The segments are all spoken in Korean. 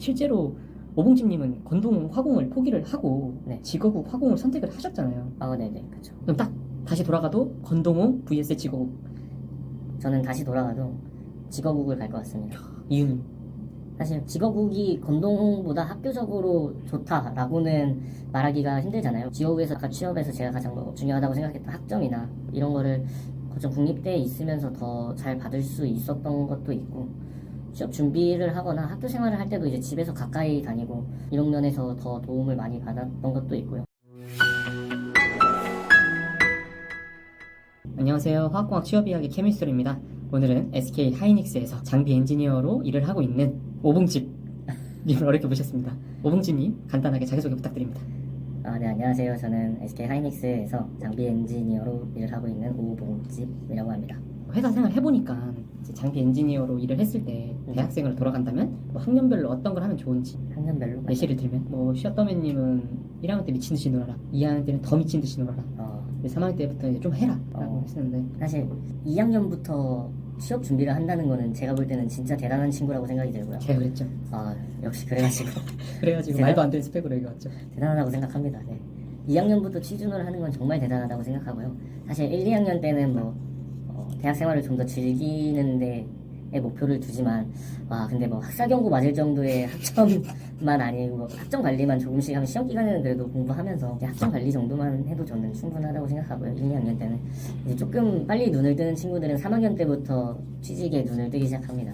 실제로 오봉집님은 건동 화공을 포기를 하고 네. 직업국 화공을 선택을 하셨잖아요. 네네, 그쵸. 그럼 딱 다시 돌아가도 건동호 vs 직업국. 저는 다시 돌아가도 직업국을 갈 것 같습니다. 이유는? 사실 직업국이 건동보다 학교적으로 좋다라고는 말하기가 힘들잖아요. 지역에서 아까 취업에서 제가 가장 중요하다고 생각했던 학점이나 이런 거를 거점 국립대에 있으면서 더 잘 받을 수 있었던 것도 있고, 취업 준비를 하거나 학교 생활을 할 때도 이제 집에서 가까이 다니고 이런 면에서 더 도움을 많이 받았던 것도 있고요. 안녕하세요. 화학공학 취업이야기 케미스트리입니다. 오늘은 SK 하이닉스에서 장비 엔지니어로 일을 하고 있는 오봉집님을 어렵게 모셨습니다. 오봉집님 간단하게 자기소개 부탁드립니다. 네, 안녕하세요. 저는 SK 하이닉스에서 장비 엔지니어로 일을 하고 있는 오봉집이라고 합니다. 회사 생활 해보니까 이제 장비 엔지니어로 일을 했을 때 대학생으로 돌아간다면 뭐 학년별로 어떤 걸 하면 좋은지 학년별로? 예시를 들면 뭐 슈어떠맨님은 1학년 때 미친듯이 놀아라, 2학년 때는 더 미친듯이 놀아라, 3학년 때부터 이제 좀 해라 라고 했었는데, 사실 2학년부터 취업 준비를 한다는 거는 제가 볼 때는 진짜 대단한 친구라고 생각이 들고요. 제가 그랬죠. 역시 그래가지고 그래가지고 말도 안 되는 스펙으로 여기 왔죠. 대단하다고 생각합니다. 네. 2학년부터 취준을 하는 건 정말 대단하다고 생각하고요. 사실 1, 2학년 때는 대학 생활을 좀 더 즐기는데 목표를 두지만, 근데 학사경고 맞을 정도의 학점만 아니고 학점 관리만 조금씩 하면 시험 기간에는 그래도 공부하면서 학점 관리 정도만 해도 저는 충분하다고 생각하고요. 1, 2학년 때는 이제 조금 빨리 눈을 뜨는 친구들은 3학년 때부터 취직에 눈을 뜨기 시작합니다.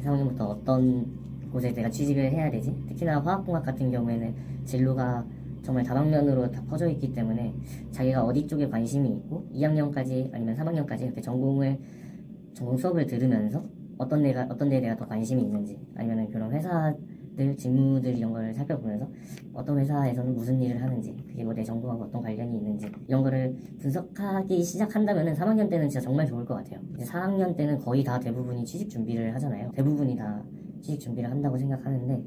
3학년부터 어떤 곳에 내가 취직을 해야 되지? 특히나 화학공학 같은 경우에는 진로가 정말 다방면으로 다 퍼져 있기 때문에 자기가 어디 쪽에 관심이 있고 2학년까지 아니면 3학년까지 이렇게 전공 수업을 들으면서 어떤 데에 내가 더 관심이 있는지, 아니면 그런 회사들 직무들 이런 걸 살펴보면서 어떤 회사에서는 무슨 일을 하는지, 그게 내 전공하고 어떤 관련이 있는지 이런 거를 분석하기 시작한다면은 3학년 때는 진짜 정말 좋을 것 같아요. 이제 4학년 때는 거의 다 대부분이 취직 준비를 하잖아요. 대부분이 다 취직 준비를 한다고 생각하는데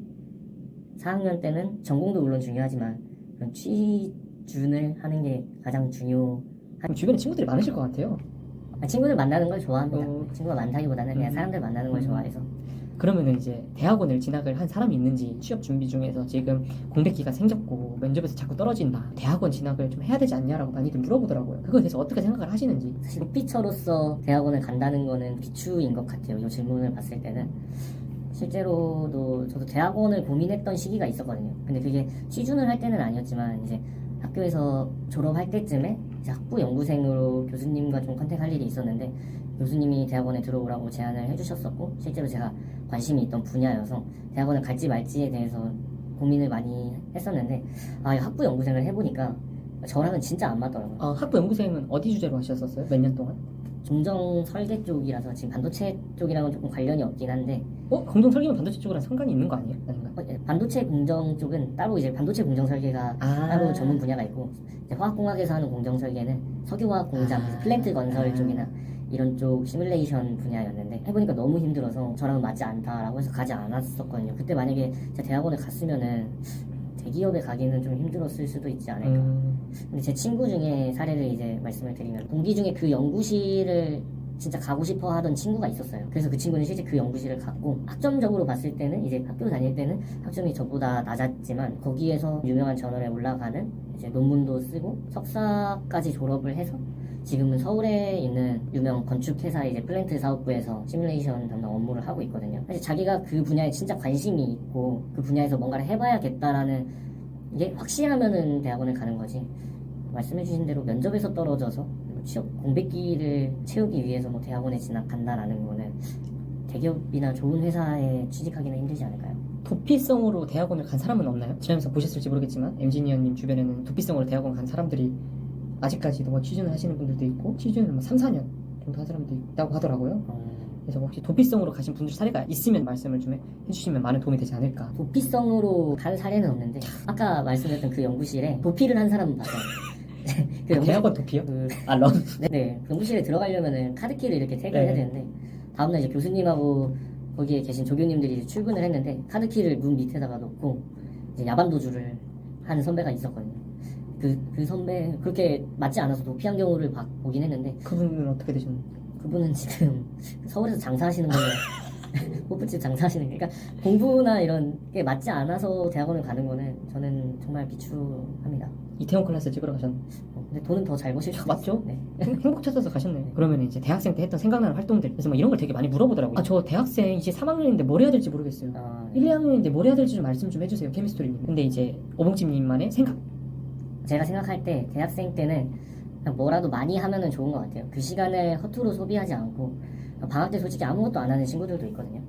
4학년 때는 전공도 물론 중요하지만 그런 취준을 하는 게 가장 중요한. 그럼 주변에 친구들이 많으실 것 같아요. 친구들 만나는 걸 좋아합니다. 친구가 많다기보다는 그냥 사람들 만나는 걸 좋아해서. 그러면은 이제 대학원을 진학을 한 사람이 있는지, 취업 준비 중에서 지금 공백기가 생겼고 면접에서 자꾸 떨어진다, 대학원 진학을 좀 해야 되지 않냐라고 많이들 물어보더라고요. 그거에 대해서 어떻게 생각을 하시는지. 사실 피처로서 대학원을 간다는 거는 비추인 것 같아요. 이 질문을 봤을 때는. 실제로도 저도 대학원을 고민했던 시기가 있었거든요. 근데 그게 취준을 할 때는 아니었지만 이제 학교에서 졸업할 때쯤에 이제 학부 연구생으로 교수님과 좀 컨택할 일이 있었는데, 교수님이 대학원에 들어오라고 제안을 해주셨었고 실제로 제가 관심이 있던 분야여서 대학원을 갈지 말지에 대해서 고민을 많이 했었는데, 학부 연구생을 해보니까 저랑은 진짜 안 맞더라고요. 학부 연구생은 어디 주제로 하셨었어요? 몇 년 동안? 공정 설계 쪽이라서 지금 반도체 쪽이랑은 조금 관련이 없긴 한데. 공정 설계면 반도체 쪽이랑 상관이 있는 거 아니에요? 아닌가? 반도체 공정 쪽은 따로 이제 반도체 공정 설계가 따로 전문 분야가 있고, 이제 화학공학에서 하는 공정 설계는 석유화학 공장, 플랜트 건설 쪽이나 이런 쪽 시뮬레이션 분야였는데, 해보니까 너무 힘들어서 저랑은 맞지 않다라고 해서 가지 않았었거든요. 그때 만약에 제가 대학원에 갔으면은 대기업에 가기는 좀 힘들었을 수도 있지 않을까. 근데 제 친구 중에 사례를 이제 말씀을 드리면, 동기 중에 그 연구실을 진짜 가고 싶어 하던 친구가 있었어요. 그래서 그 친구는 실제 그 연구실을 갔고, 학점적으로 봤을 때는 이제 학교 다닐 때는 학점이 저보다 낮았지만 거기에서 유명한 저널에 올라가는 이제 논문도 쓰고 석사까지 졸업을 해서 지금은 서울에 있는 유명 건축회사의 이제 플랜트 사업부에서 시뮬레이션 담당 업무를 하고 있거든요. 사실 자기가 그 분야에 진짜 관심이 있고 그 분야에서 뭔가를 해봐야겠다라는 게 확실하면은 대학원을 가는 거지, 말씀해주신 대로 면접에서 떨어져서 취업 공백기를 채우기 위해서 대학원에 진학한다라는 거는 대기업이나 좋은 회사에 취직하기는 힘들지 않을까요? 도피성으로 대학원을 간 사람은 없나요? 지나면서 보셨을지 모르겠지만 엔지니어님 주변에는 도피성으로 대학원 간 사람들이 아직까지도 취준을 하시는 분들도 있고, 취준을 3, 4년 정도 한 사람도 있다고 하더라고요. 그래서 혹시 도피성으로 가신 분들 사례가 있으면 말씀을 좀 해주시면 많은 도움이 되지 않을까. 도피성으로 간 사례는 없는데 아까 말씀드렸던 그 연구실에 도피를 한 사람은 봤어요. 대학원 도피요? 런? 네, 그 연구실에 들어가려면은 카드키를 이렇게 태그를 해야 되는데, 다음날 이제 교수님하고 거기에 계신 조교님들이 이제 출근을 했는데 카드키를 문 밑에다가 놓고 이제 야반도주를 하는 선배가 있었거든요. 그 선배 그렇게 맞지 않아서 도피한 경우를 보긴 했는데. 그분은 어떻게 되셨나요? 그분은 지금 서울에서 장사하시는 걸로 호프집 장사하시는 게, 그러니까 공부나 이런 게 맞지 않아서 대학원을 가는 거는 저는 정말 비추합니다. 이태원 클래스 찍으러 가셨네. 근데 돈은 더 잘 버실 수 맞죠? 있어요. 네. 행복 찾아서 가셨네. 그러면 이제 대학생 때 했던 생각나는 활동들. 그래서 뭐 이런 걸 되게 많이 물어보더라고요. 아, 저 대학생 이제 3학년인데 뭘 해야 될지 모르겠어요. 아, 1, 2학년인데 뭘 해야 될지 좀 말씀 좀 해주세요. 케미스토리님. 근데 이제 오봉집님만의 생각. 제가 생각할 때 대학생 때는 그냥 뭐라도 많이 하면은 좋은 것 같아요. 그 시간을 허투루 소비하지 않고, 방학 때 솔직히 아무것도 안 하는 친구들도 있거든요.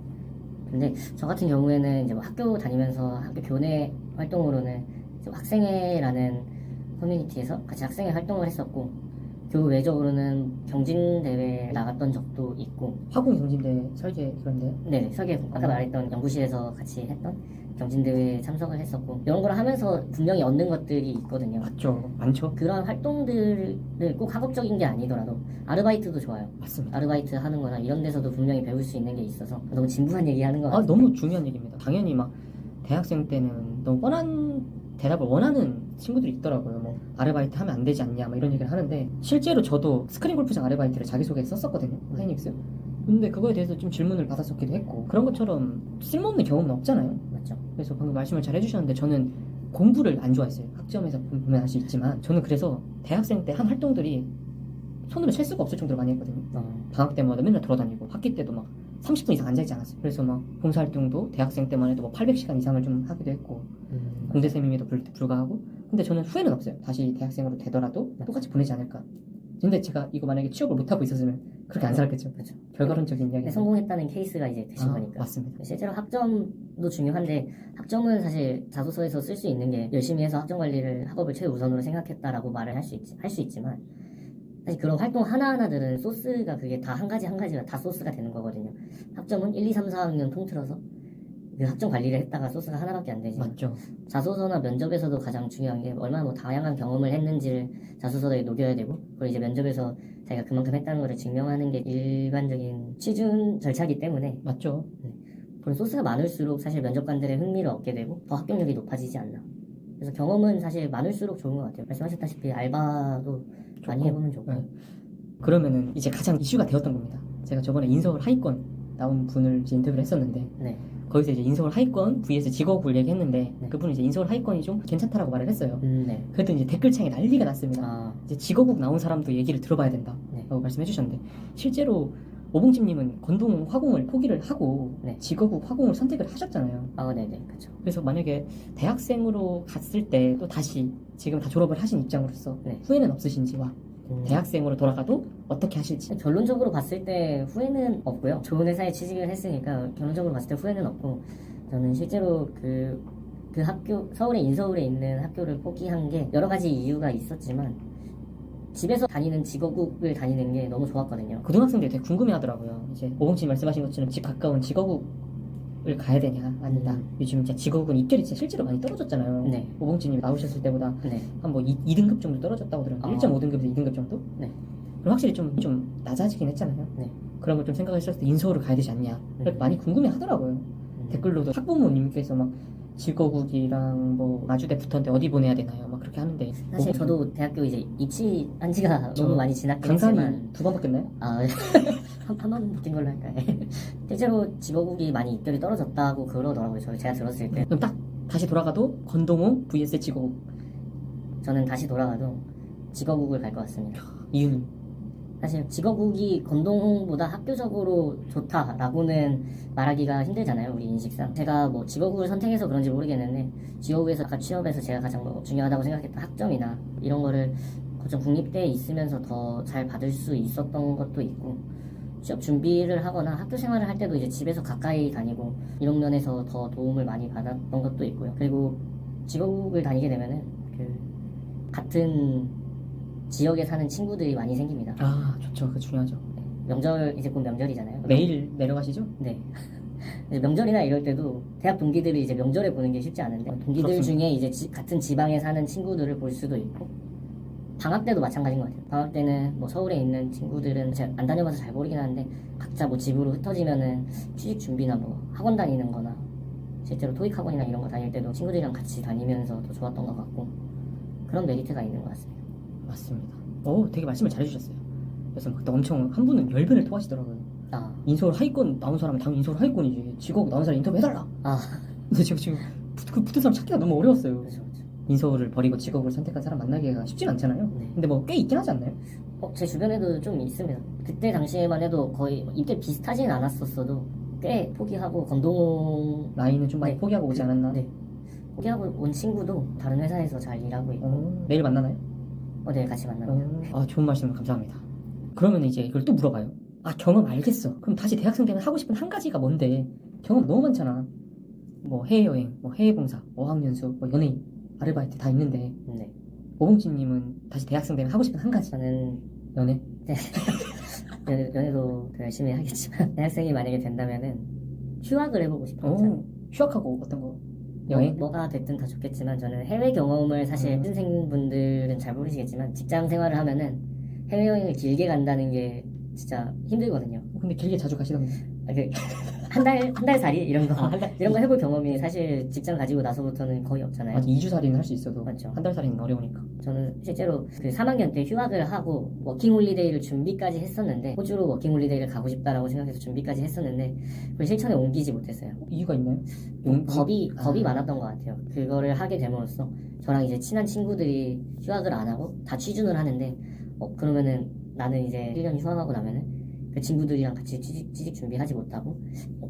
근데 저 같은 경우에는 이제 뭐 학교 다니면서 학교 교내 활동으로는 이제 학생회라는 커뮤니티에서 같이 학생회 활동을 했었고, 교외적으로는 경진대회 나갔던 적도 있고, 화공 경진대 설계 그런데요. 네, 설계 아까 말했던 연구실에서 같이 했던 경진대회에 참석을 했었고, 이런 걸 하면서 분명히 얻는 것들이 있거든요. 맞죠. 많죠. 그런 활동들을 꼭 학업적인 게 아니더라도 아르바이트도 좋아요. 맞습니다. 아르바이트 하는 거나 이런 데서도 분명히 배울 수 있는 게 있어서 너무 진부한 얘기 하는 것 아, 같아요. 너무 중요한 얘기입니다. 당연히 막 대학생 때는 너무 뻔한 대답을 원하는 친구들이 있더라고요. 뭐 아르바이트 하면 안 되지 않냐 뭐 이런 얘기를 하는데, 실제로 저도 스크린 골프장 아르바이트를 자기소개에 썼었거든요. 하이닉스. 근데 그거에 대해서 좀 질문을 받았었기도 했고, 그런 것처럼 쓸모없는 경험은 없잖아요. 맞죠? 그래서 방금 말씀을 잘 해주셨는데, 저는 공부를 안 좋아했어요. 학점에서 보면 알 수 있지만 저는 그래서 대학생 때 한 활동들이 손으로 셀 수가 없을 정도로 많이 했거든요. 방학 때마다 맨날 돌아다니고, 학기 때도 막 30분 이상 앉아있지 않았어요. 그래서 막 봉사활동도 대학생 때만 해도 뭐 800시간 이상을 좀 하기도 했고, 공대생임에도 불구하고. 근데 저는 후회는 없어요. 다시 대학생으로 되더라도 똑같이 보내지 않을까. 근데 제가 이거 만약에 취업을 못하고 있었으면 그렇게 안 살았겠죠. 그렇죠. 결과론적인 이야기. 근데 성공했다는 케이스가 이제 되신 아, 거니까. 맞습니다. 실제로 학점도 중요한데, 학점은 사실 자소서에서 쓸 수 있는 게 열심히 해서 학점 관리를 학업을 최우선으로 생각했다라고 말을 할 수 있지만, 사실 그런 활동 하나하나들은 소스가 그게 다 한 가지가 다 소스가 되는 거거든요. 학점은 1, 2, 3, 4학년 통틀어서 그 학점 관리를 했다가 소스가 하나밖에 안 되지. 맞죠. 자소서나 면접에서도 가장 중요한 게 얼마나 뭐 다양한 경험을 했는지를 자소서에 녹여야 되고, 그걸 이제 면접에서 자기가 그만큼 했다는 것을 증명하는 게 일반적인 취준 절차이기 때문에, 맞죠. 그런 소스가 많을수록 사실 면접관들의 흥미를 얻게 되고 더 합격력이 높아지지 않나. 그래서 경험은 사실 많을수록 좋은 것 같아요. 말씀하셨다시피 알바도 많이 해보면 좋고. 네. 그러면은 이제 가장 이슈가 되었던 겁니다. 제가 저번에 인서울 하위권 나온 분을 이제 인터뷰를 했었는데, 네. 거기서 이제 인서울 하위권 vs 직업을 얘기했는데, 네. 그분은 이제 인서울 하위권이 좀 괜찮다라고 말을 했어요. 네. 그랬더니 이제 댓글창에 난리가 났습니다. 아, 이제 직업국 나온 사람도 얘기를 들어봐야 된다 네. 라고 말씀해 주셨는데, 실제로 오봉집님은 건동 화공을 포기를 하고 네. 직업국 화공을 선택을 하셨잖아요. 네네, 그렇죠. 그래서 만약에 대학생으로 갔을 때 또 다시 지금 다 졸업을 하신 입장으로서 네. 후회는 없으신지와 대학생으로 돌아가도 어떻게 하실지. 결론적으로 봤을 때 후회는 없고요. 좋은 회사에 취직을 했으니까 결론적으로 봤을 때 후회는 없고, 저는 실제로 그 학교, 인서울에 있는 학교를 포기한 게 여러 가지 이유가 있었지만, 집에서 다니는 직업국을 다니는 게 너무 좋았거든요. 고등학생들이 되게 궁금해하더라고요. 이제 오봉님 말씀하신 것처럼 집 가까운 직업국을 가야 되냐 아니다. 요즘 진짜 직업국은 입결이 진짜 실제로 많이 떨어졌잖아요. 네. 오봉님 나오셨을 때보다 네. 한 뭐 2등급 정도 떨어졌다고 들었는데, 1.5등급에서 2등급 정도? 네. 그럼 확실히 좀 낮아지긴 했잖아요. 네. 그런 걸 좀 생각했을 때 인서울을 가야 되지 않냐. 많이 궁금해 하더라고요. 댓글로도 학부모님께서 막 직업국이랑 뭐 마주대 붙었는데 어디 보내야 되나요? 막 그렇게 하는데, 사실 저도 대학교 이제 입시한 지가 너무 많이 지났긴 강산이 했지만, 2번 바뀌었나요? 한 번 바뀐 걸로 할까요? 실제로 직업국이 많이 입결이 떨어졌다고 그러더라고요. 제가 들었을 때. 그럼 딱 다시 돌아가도 건동호 vs 직업국. 저는 다시 돌아가도 직업국을 갈 것 같습니다. 이유는? 사실 직업국이 건동보다 학교적으로 좋다라고는 말하기가 힘들잖아요, 우리 인식상. 제가 뭐 직업국을 선택해서 그런지 모르겠는데, 직업국에서 아까 취업에서 제가 가장 뭐 중요하다고 생각했던 학점이나 이런 거를 고점 국립대에 있으면서 더 잘 받을 수 있었던 것도 있고, 취업 준비를 하거나 학교 생활을 할 때도 이제 집에서 가까이 다니고 이런 면에서 더 도움을 많이 받았던 것도 있고요. 그리고 직업국을 다니게 되면은 같은 지역에 사는 친구들이 많이 생깁니다. 아, 좋죠. 그거 중요하죠. 명절, 이제 곧 명절이잖아요. 매일 내려가시죠? 네. 이제 명절이나 이럴 때도 대학 동기들을 이제 명절에 보는 게 쉽지 않은데, 동기들 그렇습니다. 중에 이제 같은 지방에 사는 친구들을 볼 수도 있고, 방학 때도 마찬가지인 것 같아요. 방학 때는 뭐 서울에 있는 친구들은 제가 안 다녀봐서 잘 모르긴 하는데, 각자 뭐 집으로 흩어지면은 취직 준비나 뭐 학원 다니는 거나 실제로 토익 학원이나 이런 거 다닐 때도 친구들이랑 같이 다니면서 더 좋았던 것 같고, 그런 메리트가 있는 것 같습니다. 맞습니다. 되게 말씀을 잘해주셨어요. 그래서 막 엄청 한 분은 열변을 토하시더라고요. 아, 인서울 하위권 나온 사람은 당연히 인서울 하위권이지. 지곡 나온 사람 인터뷰 해달라. 아, 근데 지금 그 붙은 사람 찾기가 너무 어려웠어요. 그렇죠, 그렇죠. 인서울을 버리고 직업을 선택한 사람 만나기가 쉽진 않잖아요. 네. 근데 뭐 꽤 있긴 하지 않나요? 제 주변에도 좀 있습니다. 그때 당시에만 해도 거의 입대 비슷하진 않았었어도 꽤 포기하고 건동 라인은 좀 많이 네. 포기하고 오지 않았나? 네. 포기하고 온 친구도 다른 회사에서 잘 일하고 있고 내일 만나나요? 네, 같이 만납니다. 아, 좋은 말씀 감사합니다. 그러면 이제 이걸 또 물어봐요. 아, 경험 알겠어. 그럼 다시 대학생 되면 하고 싶은 한 가지가 뭔데? 경험 너무 많잖아. 뭐 해외여행, 뭐 해외봉사, 어학연수, 뭐 연예인, 아르바이트 다 있는데 네. 오봉진님은 다시 대학생 되면 하고 싶은 한 가지. 저는 연애? 연애도 더 열심히 하겠지만 대학생이 만약에 된다면은 휴학을 해보고 싶어요. 저는. 휴학하고 어떤 거? 여행? 뭐가 됐든 다 좋겠지만 저는 해외 경험을 사실 취준생분들은 잘 모르시겠지만 직장 생활을 하면은 해외여행을 길게 간다는 게 진짜 힘들거든요. 근데 길게 자주 가시던데. 한 달 살이 이런 거 아, 한 달? 이런 거 해볼 경험이 사실 직장 가지고 나서부터는 거의 없잖아요. 맞아, 2주살이는 할 수 있어도 맞죠. 한 달살이는 어려우니까. 저는 실제로 그 3학년 때 휴학을 하고 워킹홀리데이를 준비까지 했었는데 호주로 워킹홀리데이를 가고 싶다라고 생각해서 준비까지 했었는데 그걸 실천에 옮기지 못했어요. 이유가 있나요? 겁이 많았던 것 같아요. 그거를 하게 됨으로써 저랑 이제 친한 친구들이 휴학을 안 하고 다 취준을 하는데 그러면은 나는 이제 1년 휴학하고 나면은 그 친구들이랑 같이 취직 준비하지 못하고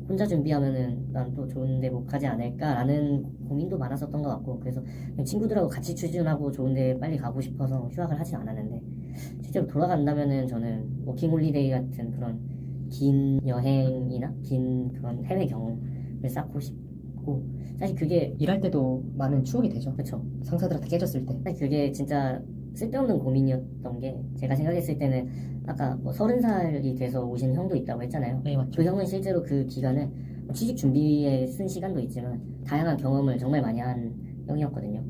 혼자 준비하면은 난 또 좋은데 못 가지 않을까라는 고민도 많았었던 것 같고 그래서 그냥 친구들하고 같이 취준하고 좋은데 빨리 가고 싶어서 휴학을 하진 않았는데 실제로 돌아간다면은 저는 워킹홀리데이 같은 그런 긴 여행이나 긴 그런 해외 경험을 쌓고 싶고 사실 그게 일할 때도 많은 추억이 되죠. 그쵸 상사들한테 깨졌을 때. 사실 그게 진짜 쓸데없는 고민이었던 게 제가 생각했을 때는 아까 뭐 30살이 돼서 오신 형도 있다고 했잖아요. 네, 맞죠. 그 형은 실제로 그 기간을 취직 준비에 쓴 시간도 있지만 다양한 경험을 정말 많이 한 형이었거든요.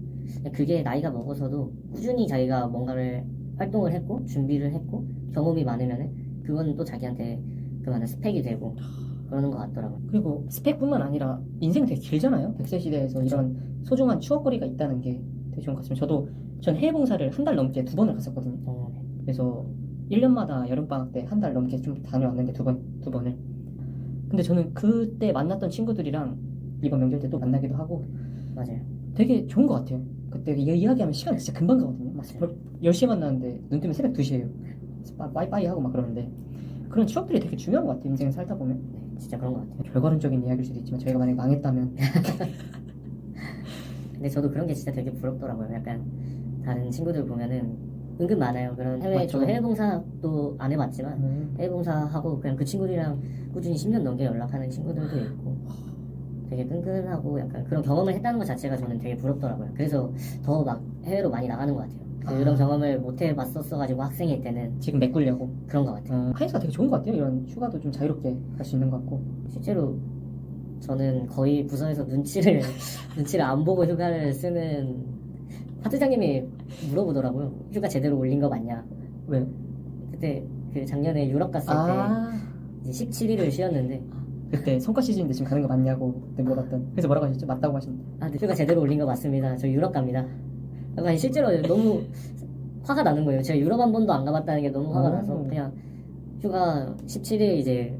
그게 나이가 먹어서도 꾸준히 자기가 뭔가를 활동을 했고 준비를 했고 경험이 많으면은 그건 또 자기한테 그 많은 스펙이 되고 그러는 것 같더라고요. 그리고 스펙뿐만 아니라 인생 되게 길잖아요. 100세 시대에서 이런 소중한 추억거리가 있다는 게 되게 좋은 것 같습니다. 전 해외 봉사를 한 달 넘게 2번을 갔었거든요. 네. 그래서 1년마다 여름방학 때 한 달 넘게 좀 다녀왔는데 두 번을. 근데 저는 그때 만났던 친구들이랑 이번 명절 때 또 만나기도 하고 맞아요. 되게 좋은 것 같아요. 그때 이야기하면 시간이 진짜 금방 가거든요. 막 10시에 만났는데 눈 뜨면 새벽 2시에요. 빠이빠이 하고 막 그러는데 그런 추억들이 되게 중요한 것 같아요. 인생을 살다 보면. 네, 진짜 그런 것 같아요. 결과론적인 이야기일 수도 있지만 저희가 만약에 망했다면 근데 저도 그런 게 진짜 되게 부럽더라고요. 약간 다른 친구들 보면은 은근 많아요. 그런 해외 맞죠. 저 해외 봉사도 안 해봤지만 해외 봉사하고 그냥 그 친구들이랑 꾸준히 10년 넘게 연락하는 친구들도 있고 되게 끈끈하고 약간 그런 경험을 했다는 것 자체가 저는 되게 부럽더라고요. 그래서 더 막 해외로 많이 나가는 것 같아요. 그런 경험을 못 해봤었어가지고 학생일 때는 지금 메꾸려고. 그런 것 같아요. 카이스가 되게 좋은 것 같아요. 이런 휴가도 좀 자유롭게 갈 수 있는 것 같고. 실제로 저는 거의 부서에서 눈치를 안 보고 휴가를 쓰는 파트장님이 물어보더라고요. 휴가 제대로 올린 거 맞냐? 왜요? 그때 그 작년에 유럽 갔을 아, 때 이제 17일을 쉬었는데 그때 성과 시즌인데 지금 가는 거 맞냐고 그때 물어봤던. 그래서 뭐라고 하셨죠? 맞다고 하셨는데. 네, 휴가 제대로 올린 거 맞습니다. 저 유럽 갑니다. 약간 실제로 너무 화가 나는 거예요. 제가 유럽 한 번도 안 가봤다는 게 너무 화가 나서 그냥 휴가 17일 이제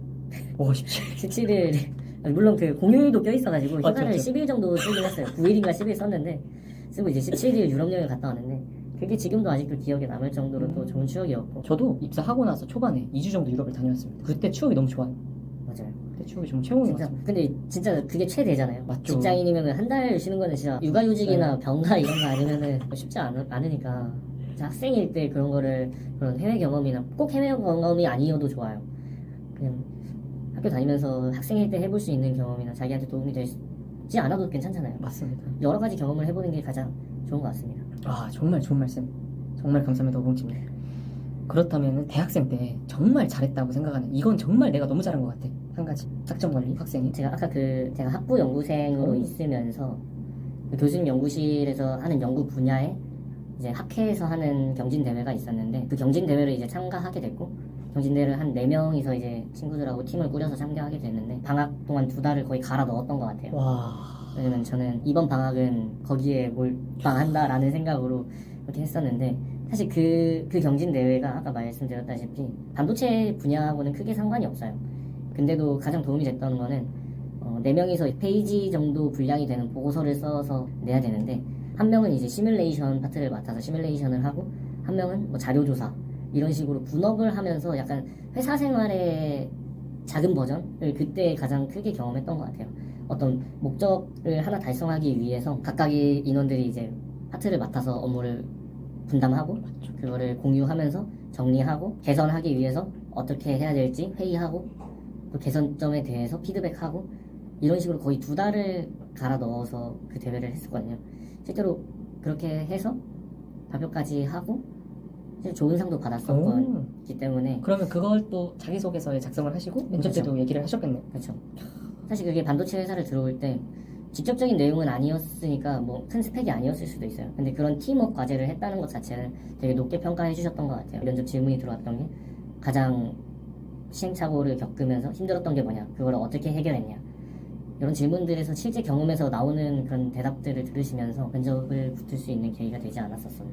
와, 17. 17일 물론 그 공휴일도 껴있어가지고 휴가를 맞죠. 10일 정도 쓰긴 했어요. 9일인가 10일 썼는데 쓰고 이제 17일 유럽 여행 갔다 왔는데 그게 지금도 아직도 기억에 남을 정도로 또 좋은 추억이었고 저도 입사하고 나서 초반에 2주 정도 유럽을 다녀왔습니다. 그때 추억이 너무 좋아요. 맞아요. 그때 추억이 좀 최고인 것 진짜 같습니다. 근데 진짜 그게 최대잖아요. 맞죠. 직장인이면 한 달 쉬는 거는 진짜 육아휴직이나 병가 이런 거 아니면은 쉽지 않으니까 진짜 학생일 때 그런 거를 그런 해외 경험이나 꼭 해외 경험이 아니어도 좋아요. 그냥 학교 다니면서 학생일 때 해볼 수 있는 경험이나 자기한테 도움이 되지 않아도 괜찮잖아요. 맞습니다. 여러 가지 경험을 해보는 게 가장 좋은 것 같습니다. 아, 정말 좋은 말씀. 정말 감사합니다, 오봉팀님. 그렇다면 대학생 때 정말 잘했다고 생각하는 이건 정말 내가 너무 잘한 것 같아. 한 가지. 학점 관리, 학생이. 제가 아까 제가 학부 연구생으로 있으면서 그 교수님 연구실에서 하는 연구 분야에 이제 학회에서 하는 경진 대회가 있었는데 그 경진 대회를 이제 참가하게 됐고 경진 대회를 한 4명이서 이제 친구들하고 팀을 꾸려서 참가하게 됐는데 방학 동안 2달을 거의 갈아 넣었던 것 같아요. 와. 왜냐면 저는 이번 방학은 거기에 몰빵한다라는 생각으로 그렇게 했었는데 사실 그 경진 대회가 아까 말씀드렸다시피 반도체 분야하고는 크게 상관이 없어요. 근데도 가장 도움이 됐던 거는 4명이서 페이지 정도 분량이 되는 보고서를 써서 내야 되는데 한 명은 이제 시뮬레이션 파트를 맡아서 시뮬레이션을 하고 한 명은 뭐 자료조사 이런 식으로 분업을 하면서 약간 회사 생활의 작은 버전을 그때 가장 크게 경험했던 것 같아요. 어떤 목적을 하나 달성하기 위해서 각각의 인원들이 이제 파트를 맡아서 업무를 분담하고 그거를 공유하면서 정리하고 개선하기 위해서 어떻게 해야 될지 회의하고 또 개선점에 대해서 피드백하고 이런 식으로 거의 2달을 갈아 넣어서 그 대회를 했었거든요. 실제로 그렇게 해서 발표까지 하고 실제 좋은 상도 받았었기 때문에 그러면 그걸 또 자기소개서에 작성을 하시고 면접 때도 얘기를 하셨겠네요. 그렇죠. 사실 그게 반도체 회사를 들어올 때 직접적인 내용은 아니었으니까 뭐 큰 스펙이 아니었을 수도 있어요. 근데 그런 팀워크 과제를 했다는 것 자체는 되게 높게 평가해 주셨던 것 같아요. 면접 질문이 들어왔던 게 가장 시행착오를 겪으면서 힘들었던 게 뭐냐, 그걸 어떻게 해결했냐, 이런 질문들에서 실제 경험에서 나오는 그런 대답들을 들으시면서 면접을 붙을 수 있는 계기가 되지 않았었었나.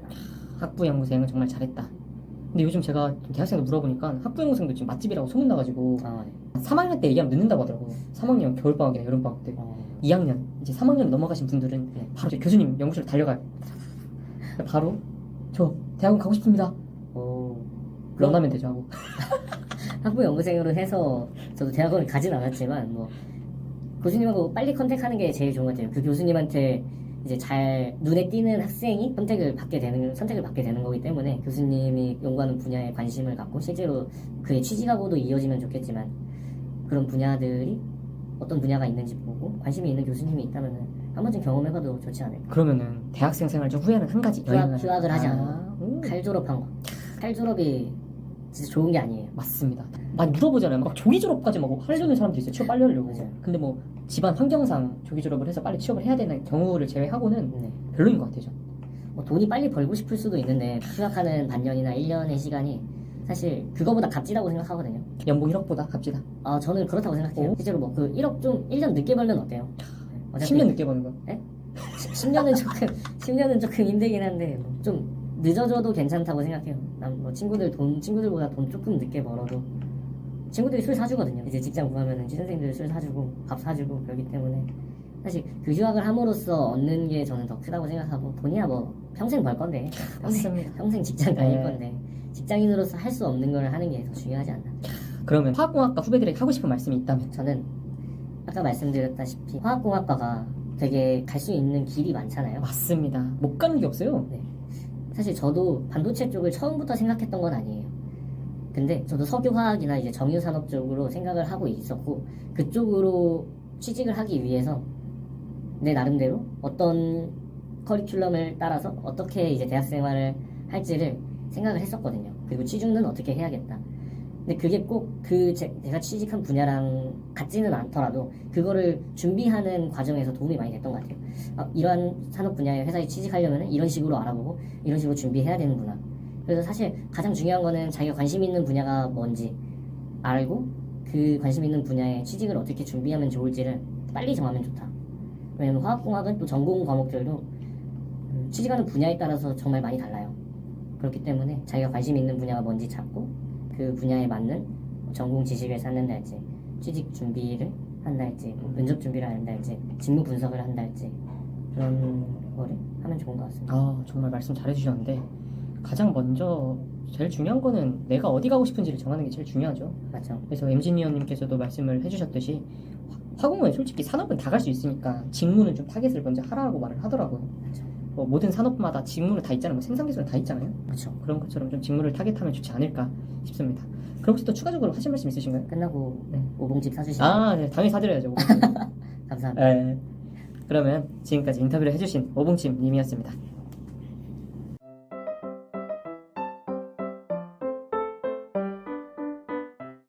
학부연구생은 정말 잘했다. 근데 요즘 제가 좀 대학생들 물어보니까 학부연구생도 지금 맛집이라고 소문나가지고 네. 3학년 때 얘기하면 늦는다고 하더라고요. 3학년 겨울방학이나 여름방학 때 2학년 이제 3학년 넘어가신 분들은 네. 바로 이제 교수님 연구실로 달려가요. 바로 저 대학원 가고 싶습니다. 런하면 되죠 하고. 학부 연구생으로 해서 저도 대학원을 가진 않았지만 뭐 교수님하고 빨리 컨택하는 게 제일 좋은 것 같아요. 그 교수님한테 이제 잘 눈에 띄는 학생이 선택을 받게 되는 거기 때문에 교수님이 연구하는 분야에 관심을 갖고 실제로 그의 취직하고도 이어지면 좋겠지만 그런 분야들이 어떤 분야가 있는지 보고 관심이 있는 교수님이 있다면 한 번쯤 경험해봐도 좋지 않을까. 그러면은 대학생 생활 중 후회는 한 가지. 휴학을 하지 않은 칼 졸업한 거. 칼 졸업이 진짜 좋은 게 아니에요. 맞습니다. 많이 물어보잖아요. 막 조기 졸업까지 막 하려는 사람도 있어요. 취업 빨리 하려고. 맞아요. 근데 뭐 집안 환경상 조기 졸업을 해서 빨리 취업을 해야 되는 경우를 제외하고는 네. 별로인 것 같아요. 뭐 돈이 빨리 벌고 싶을 수도 있는데 휴학하는 반년이나 1년의 시간이 사실 그거보다 값지다고 생각하거든요. 연봉 1억보다 값지다. 저는 그렇다고 생각해요. 오? 실제로 뭐 그 1억 좀 1년 늦게 벌면 어때요? 10년 늦게 버는 거. 10년은 조금 힘들긴 한데 뭐좀 늦어져도 괜찮다고 생각해요. 난 뭐 친구들보다 돈 조금 늦게 벌어도 친구들이 술 사주거든요. 이제 직장 구하면은 취준생들 술 사주고 밥 사주고 그러기 때문에 사실 그 휴학을 함으로써 얻는 게 저는 더 크다고 생각하고 돈이야 뭐 평생 벌 건데 맞습니다. 평생 직장 다닐 네. 건데 직장인으로서 할 수 없는 걸 하는 게 더 중요하지 않나. 그러면 화학공학과 후배들에게 하고 싶은 말씀이 있다면? 저는 아까 말씀드렸다시피 화학공학과가 되게 갈 수 있는 길이 많잖아요. 맞습니다. 못 가는 게 없어요. 네. 사실 저도 반도체 쪽을 처음부터 생각했던 건 아니에요. 근데 저도 석유화학이나 이제 정유산업 쪽으로 생각을 하고 있었고 그쪽으로 취직을 하기 위해서 내 나름대로 어떤 커리큘럼을 따라서 어떻게 이제 대학 생활을 할지를 생각을 했었거든요. 그리고 취준은 어떻게 해야겠다. 근데 그게 꼭 제가 취직한 분야랑 같지는 않더라도 그거를 준비하는 과정에서 도움이 많이 됐던 것 같아요. 이러한 산업 분야의 회사에 취직하려면 이런 식으로 알아보고 이런 식으로 준비해야 되는구나. 그래서 사실 가장 중요한 거는 자기가 관심 있는 분야가 뭔지 알고 그 관심 있는 분야에 취직을 어떻게 준비하면 좋을지를 빨리 정하면 좋다. 왜냐면 화학공학은 또 전공 과목들도 취직하는 분야에 따라서 정말 많이 달라요. 그렇기 때문에 자기가 관심 있는 분야가 뭔지 찾고 그 분야에 맞는 전공 지식을 쌓는다 할지 취직 준비를 한다 할지 면접 준비를 한다 할지 직무 분석을 한다 할지 그런 거를 하면 좋은 것 같습니다. 정말 말씀 잘해주셨는데 가장 먼저 제일 중요한 거는 내가 어디 가고 싶은지를 정하는 게 제일 중요하죠. 맞죠? 그래서 엔지니어님께서도 말씀을 해주셨듯이 화공은 솔직히 산업은 다 갈 수 있으니까 직무는 좀 타겟을 먼저 하라고 말을 하더라고요. 맞죠. 뭐 모든 산업마다 직무는 다 있잖아요. 뭐 생산기술은 다 있잖아요. 그렇죠. 그런 것처럼 좀 직무를 타겟하면 좋지 않을까 싶습니다. 그럼 혹시 또 추가적으로 하실 말씀 있으신가요? 끝나고 네. 오봉집 사주시면 네, 당연히 사드려야죠. 감사합니다. 네. 그러면 지금까지 인터뷰를 해주신 오봉침님이었습니다.